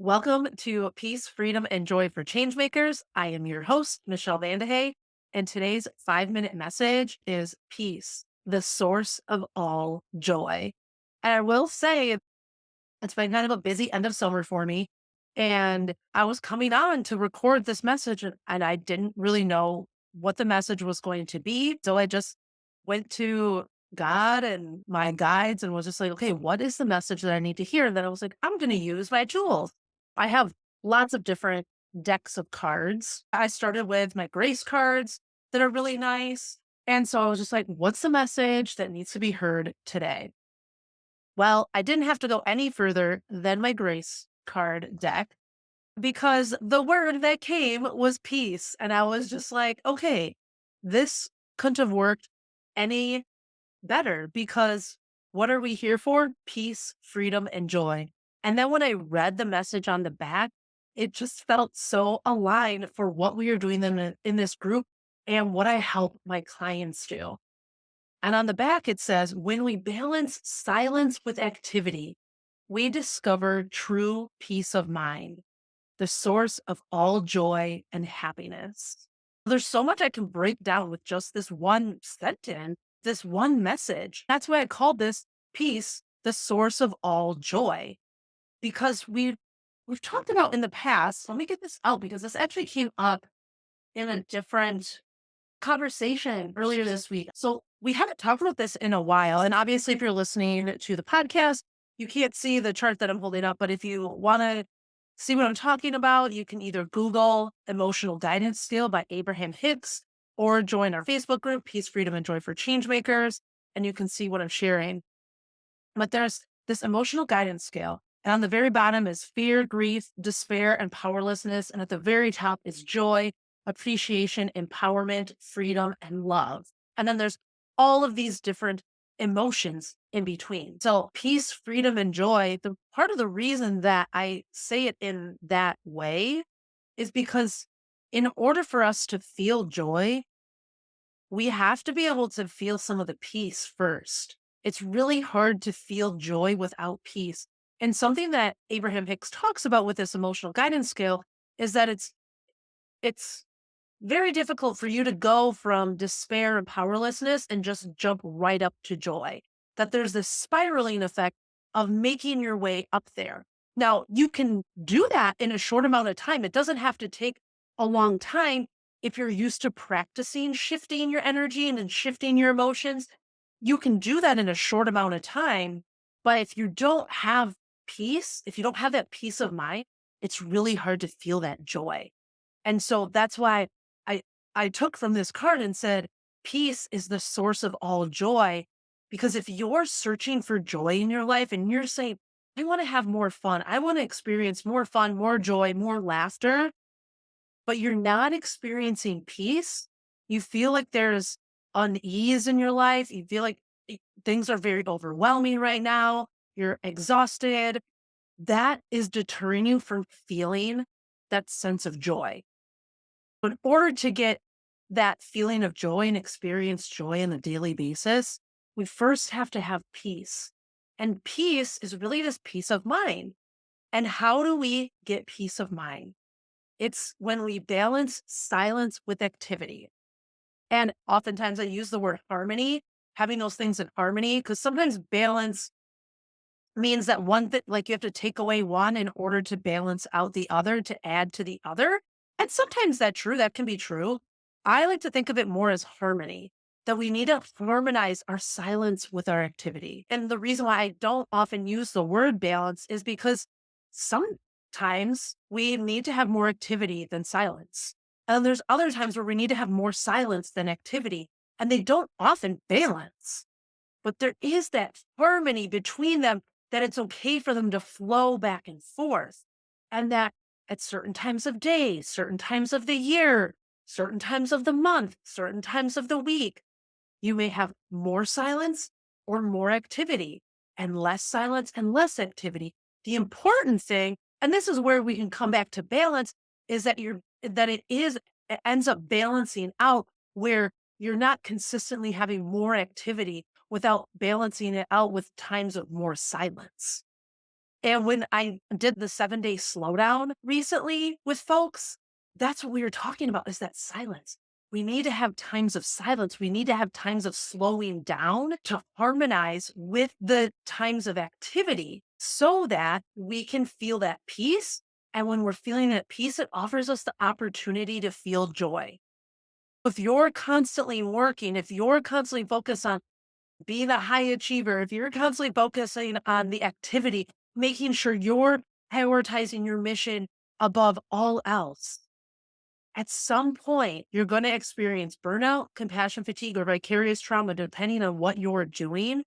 Welcome to Peace, Freedom, and Joy for Changemakers. I am your host, Michelle Vande Hey, and today's 5-minute message is peace, the source of all joy. And I will say it's been kind of a busy end of summer for me. And I was coming on to record this message, and I didn't really know what the message was going to be. So I just went to God and my guides and was just like, okay, what is the message that I need to hear? And then I was like, I'm going to use my tools. I have lots of different decks of cards. I started with my grace cards that are really nice. And so I was just like, what's the message that needs to be heard today? Well, I didn't have to go any further than my grace card deck because the word that came was peace. And I was just like, okay, this couldn't have worked any better because what are we here for? Peace, freedom, and joy. And then when I read the message on the back, it just felt so aligned for what we are doing in this group and what I help my clients do. And on the back, it says, when we balance silence with activity, we discover true peace of mind, the source of all joy and happiness. There's so much I can break down with just this one sentence, this one message. That's why I called this peace the source of all joy, because we've talked about in the past. Let me get this out because this actually came up in a different conversation earlier this week. So we haven't talked about this in a while. And obviously, if you're listening to the podcast, you can't see the chart that I'm holding up. But if you want to see what I'm talking about, you can either Google Emotional Guidance Scale by Abraham Hicks or join our Facebook group, Peace, Freedom, and Joy for Changemakers. And you can see what I'm sharing. But there's this emotional guidance scale. And on the very bottom is fear, grief, despair, and powerlessness. And at the very top is joy, appreciation, empowerment, freedom, and love. And then there's all of these different emotions in between. So peace, freedom, and joy, the part of the reason that I say it in that way is because in order for us to feel joy, we have to be able to feel some of the peace first. It's really hard to feel joy without peace. And something that Abraham Hicks talks about with this emotional guidance scale is that it's very difficult for you to go from despair and powerlessness and just jump right up to joy. That there's this spiraling effect of making your way up there. Now, you can do that in a short amount of time. It doesn't have to take a long time. If you're used to practicing shifting your energy and then shifting your emotions, you can do that in a short amount of time. But if you don't have peace, if you don't have that peace of mind, it's really hard to feel that joy. And so that's why I I took from this card and said, peace is the source of all joy. Because if you're searching for joy in your life and you're saying, I want to have more fun, I want to experience more fun, more joy, more laughter, but you're not experiencing peace, you feel like there's unease in your life, you feel like things are very overwhelming right now, you're exhausted, that is deterring you from feeling that sense of joy. In order to get that feeling of joy and experience joy on a daily basis, we first have to have peace. And peace is really this peace of mind. And how do we get peace of mind? It's when we balance silence with activity. And oftentimes I use the word harmony, having those things in harmony, because sometimes balance means that one thing, like you have to take away one in order to balance out the other, to add to the other. And sometimes that can be true. I like to think of it more as harmony, that we need to harmonize our silence with our activity. And the reason why I don't often use the word balance is because sometimes we need to have more activity than silence. And there's other times where we need to have more silence than activity, and they don't often balance. But there is that harmony between them, that it's okay for them to flow back and forth. And that at certain times of day, certain times of the year, certain times of the month, certain times of the week, you may have more silence or more activity, and less silence and less activity. The important thing, and this is where we can come back to balance, is that it ends up balancing out where you're not consistently having more activity without balancing it out with times of more silence. And when I did the 7-day slowdown recently with folks, that's what we were talking about is that silence. We need to have times of silence. We need to have times of slowing down to harmonize with the times of activity so that we can feel that peace. And when we're feeling that peace, it offers us the opportunity to feel joy. If you're constantly working, if you're constantly focused on being a high achiever, if you're constantly focusing on the activity, making sure you're prioritizing your mission above all else, at some point, you're going to experience burnout, compassion fatigue, or vicarious trauma, depending on what you're doing.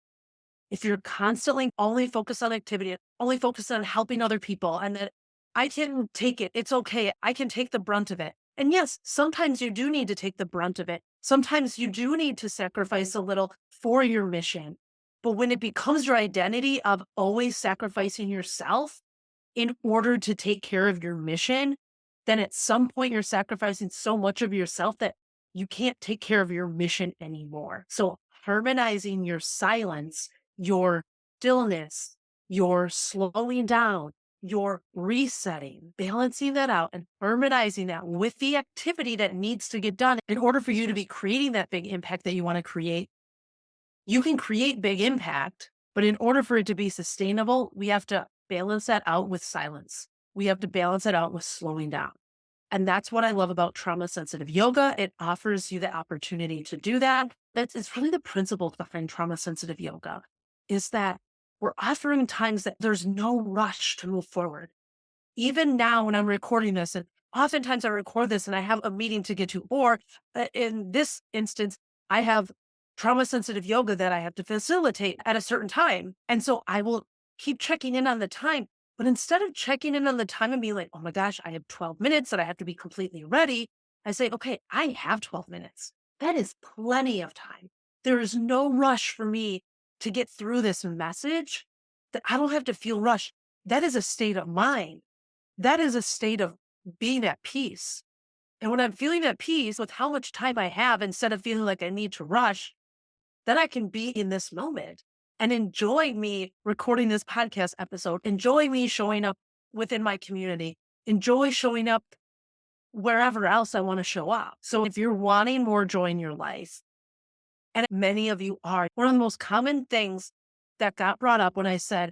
If you're constantly only focused on activity, only focused on helping other people, and that I can take it, it's okay, I can take the brunt of it. And yes, sometimes you do need to take the brunt of it. Sometimes you do need to sacrifice a little for your mission. But when it becomes your identity of always sacrificing yourself in order to take care of your mission, then at some point you're sacrificing so much of yourself that you can't take care of your mission anymore. So harmonizing your silence, your stillness, your slowing down, your resetting, balancing that out and harmonizing that with the activity that needs to get done in order for you to be creating that big impact that you want to create. You can create big impact, but in order for it to be sustainable, we have to balance that out with silence. We have to balance it out with slowing down. And that's what I love about trauma sensitive yoga. It offers you the opportunity to do that. It's really the principle behind trauma sensitive yoga is that we're offering times that there's no rush to move forward. Even now when I'm recording this, and oftentimes I record this and I have a meeting to get to, or in this instance, I have trauma sensitive yoga that I have to facilitate at a certain time. And so I will keep checking in on the time. But instead of checking in on the time and being like, oh my gosh, I have 12 minutes that I have to be completely ready, I say, okay, I have 12 minutes. That is plenty of time. There is no rush for me to get through this message that I don't have to feel rushed. That is a state of mind. That is a state of being at peace. And when I'm feeling at peace with how much time I have, instead of feeling like I need to rush, then I can be in this moment and enjoy me recording this podcast episode, enjoy me showing up within my community, enjoy showing up wherever else I want to show up. So if you're wanting more joy in your life, and many of you are, one of the most common things that got brought up when I said,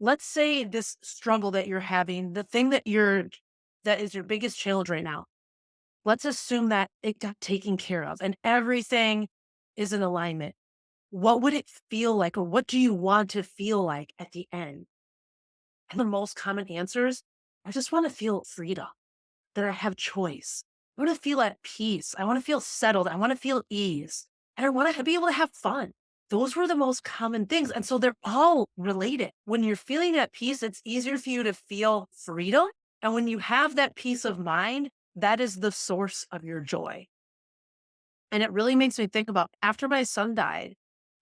let's say this struggle that you're having, the thing that is your biggest challenge right now, let's assume that it got taken care of and everything is in alignment. What would it feel like, or what do you want to feel like at the end? And the most common answers, I just want to feel freedom, that I have choice. I want to feel at peace. I want to feel settled. I want to feel ease. And I want to be able to have fun. Those were the most common things. And so they're all related. When you're feeling at peace, it's easier for you to feel freedom. And when you have that peace of mind, that is the source of your joy. And it really makes me think about after my son died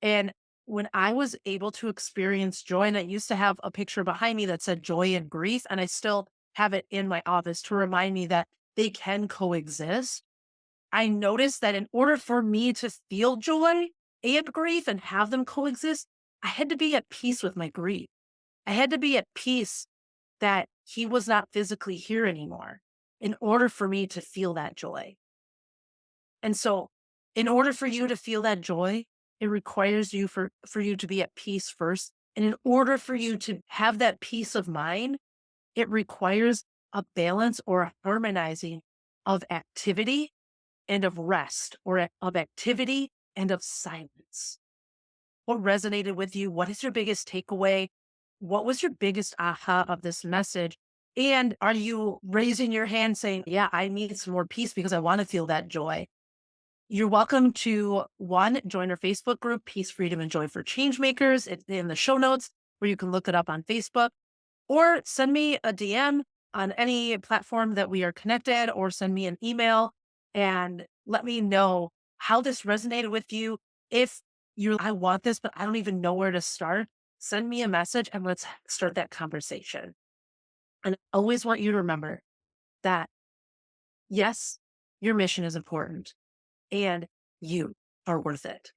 and when I was able to experience joy, and I used to have a picture behind me that said joy and grief, and I still have it in my office to remind me that they can coexist. I noticed that in order for me to feel joy and grief and have them coexist, I had to be at peace with my grief. I had to be at peace that he was not physically here anymore in order for me to feel that joy. And so, in order for you to feel that joy, it requires you for you to be at peace first. And in order for you to have that peace of mind, it requires a balance or a harmonizing of activity and of rest, or of activity and of silence. What resonated with you? What is your biggest takeaway? What was your biggest aha of this message? And are you raising your hand saying, yeah, I need some more peace because I want to feel that joy? You're welcome to join our Facebook group, Peace, Freedom, and Joy for Changemakers. It's in the show notes where you can look it up on Facebook, or send me a DM on any platform that we are connected, or send me an email and let me know how this resonated with you. If I want this, but I don't even know where to start, send me a message and let's start that conversation. And I always want you to remember that, yes, your mission is important and you are worth it.